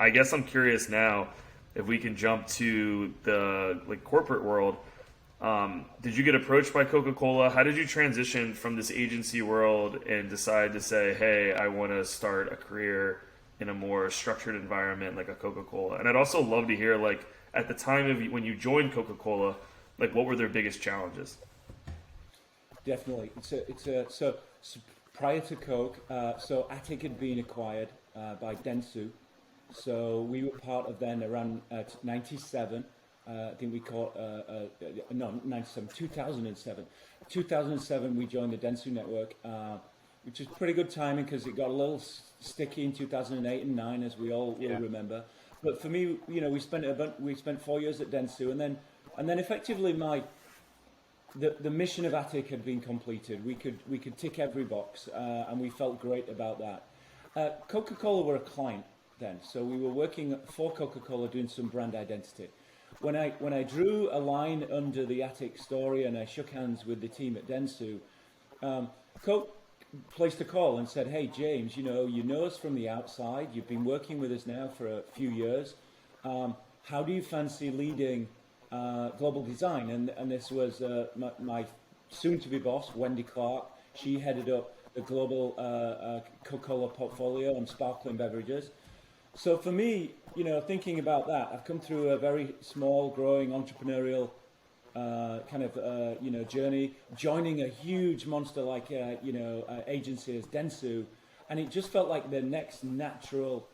I guess I'm curious now if we can jump to the like corporate world. Did you get approached by Coca-Cola? How did you transition from this agency world and decide to say, hey, I want to start a career in a more structured environment like a Coca-Cola? And I'd also love to hear, like, at the time of when you joined Coca-Cola, like, what were their biggest challenges? Definitely. So prior to Coke, so Attic had been acquired by Dentsu. So we were part of then around 97. I think we caught, no, 97, 2007. 2007, we joined the Dentsu network, which is pretty good timing because it got a little sticky in 2008 and 9, as we all will remember. But for me, you know, we spent 4 years at Dentsu, and then effectively the mission of Attic had been completed. We could tick every box, and we felt great about that. Coca-Cola were a client then, so we were working for Coca-Cola doing some brand identity. When I drew a line under the Attic story and I shook hands with the team at Dentsu, Coke placed a call and said, "Hey James, you know us from the outside. You've been working with us now for a few years. How do you fancy leading global design?" And this was my soon-to-be boss, Wendy Clark. She headed up the global Coca-Cola portfolio and sparkling beverages. So for me, you know, thinking about that, I've come through a very small, growing entrepreneurial journey, joining a huge monster like agency as Dentsu, and it just felt like the next natural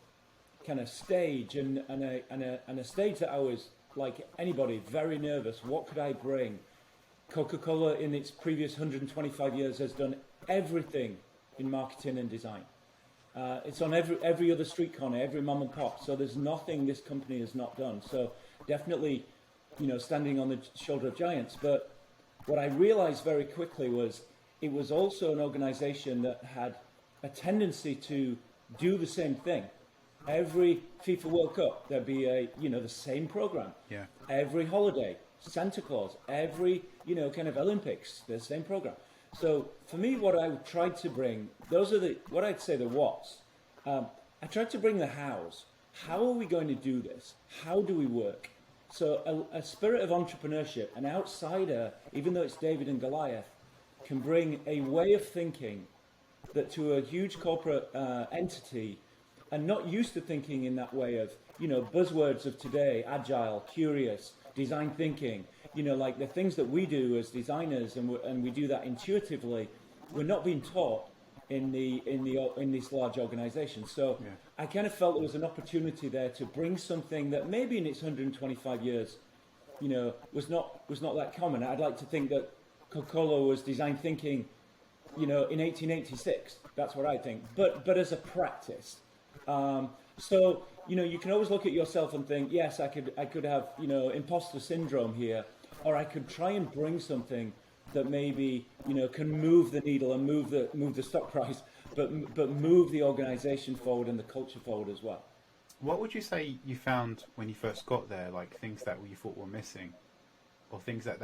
kind of stage, and a stage that I was, like anybody, very nervous. What could I bring? Coca-Cola in its previous 125 years has done everything in marketing and design. It's on every other street corner, every mom and pop. So there's nothing this company has not done. So definitely, you know, standing on the shoulder of giants. But what I realized very quickly was it was also an organization that had a tendency to do the same thing. Every FIFA World Cup, there'd be the same program. Yeah. Every holiday, Santa Claus, every, kind of Olympics, the same program. So for me, what I tried to bring, those are what I'd say the whats. I tried to bring the hows. How are we going to do this? How do we work? So a spirit of entrepreneurship, an outsider, even though it's David and Goliath, can bring a way of thinking that to a huge corporate entity, and not used to thinking in that way of, buzzwords of today, agile, curious, design thinking, like the things that we do as designers, and we do that intuitively, we're not being taught in this large organization. So yeah. I kind of felt there was an opportunity there to bring something that maybe in its 125 years, was not that common. I'd like to think that Coca-Cola was design thinking, in 1886. That's what I think. But as a practice. So you can always look at yourself and think, yes, I could have imposter syndrome here, or I could try and bring something that maybe can move the needle and move the stock price, but move the organization forward and the culture forward as well. What would you say you found when you first got there, like things that you thought were missing, or things that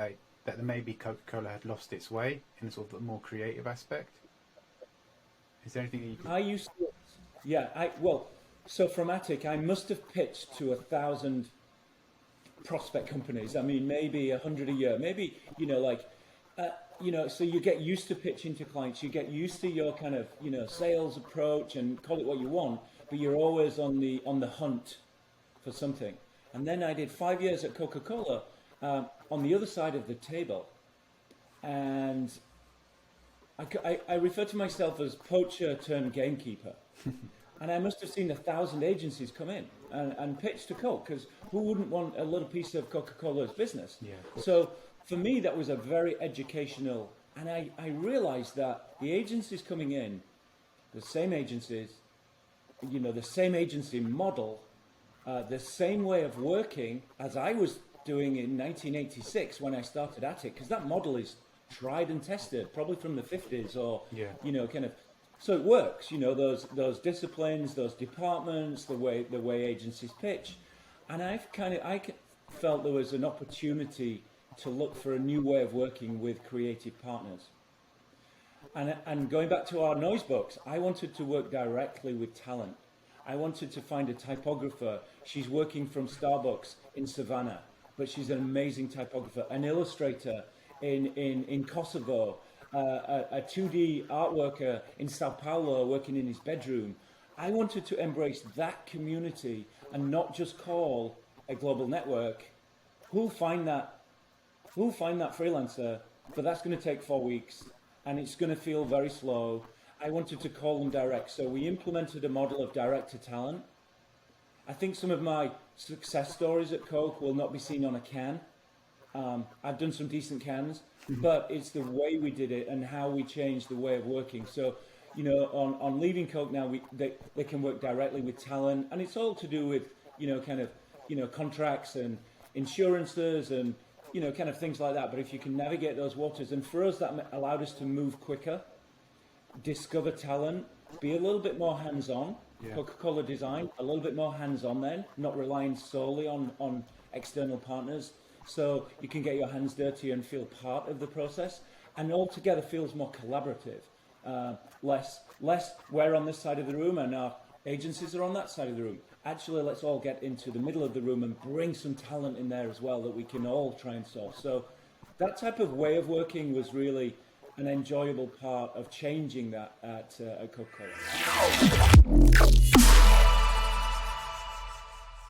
maybe Coca-Cola had lost its way in a sort of more creative aspect? Is there anything that you could... So from Attic, I must have pitched to 1,000 prospect companies. I mean, maybe 100 a year. Maybe so you get used to pitching to clients. You get used to your kind of sales approach, and call it what you want, but you're always on the hunt for something. And then I did 5 years at Coca-Cola on the other side of the table, and I refer to myself as poacher turned gamekeeper. And I must have seen 1,000 agencies come in and pitch to Coke, because who wouldn't want a little piece of Coca-Cola's business? Yeah. So for me, that was a very educational, and I realized that the agencies coming in, the same agencies, the same agency model, the same way of working as I was doing in 1986 when I started Attic, because that model is tried and tested, probably from the 50s or, kind of. So it works, those disciplines, those departments, the way agencies pitch. And I felt there was an opportunity to look for a new way of working with creative partners. And going back to our noise books, I wanted to work directly with talent. I wanted to find a typographer. She's working from Starbucks in Savannah, but she's an amazing typographer, an illustrator in Kosovo, a 2D art worker in Sao Paulo working in his bedroom. I wanted to embrace that community and not just call a global network. Who'll find that freelancer? But that's going to take 4 weeks and it's going to feel very slow. I wanted to call them direct. So we implemented a model of direct to talent. I think some of my success stories at Coke will not be seen on a can. I've done some decent cans, but it's the way we did it and how we changed the way of working. So, you know, on leaving Coke now, they can work directly with talent, and it's all to do with, you know, kind of, you know, contracts and insurances and, you know, kind of things like that. But if you can navigate those waters, and for us, that allowed us to move quicker, discover talent, be a little bit more hands-on. Yeah. Coca-Cola Design, a little bit more hands-on then, not relying solely on external partners. So you can get your hands dirty and feel part of the process, and altogether feels more collaborative. Less we're on this side of the room and our agencies are on that side of the room. Actually, let's all get into the middle of the room and bring some talent in there as well that we can all try and solve. So that type of way of working was really an enjoyable part of changing that at Coca-Cola.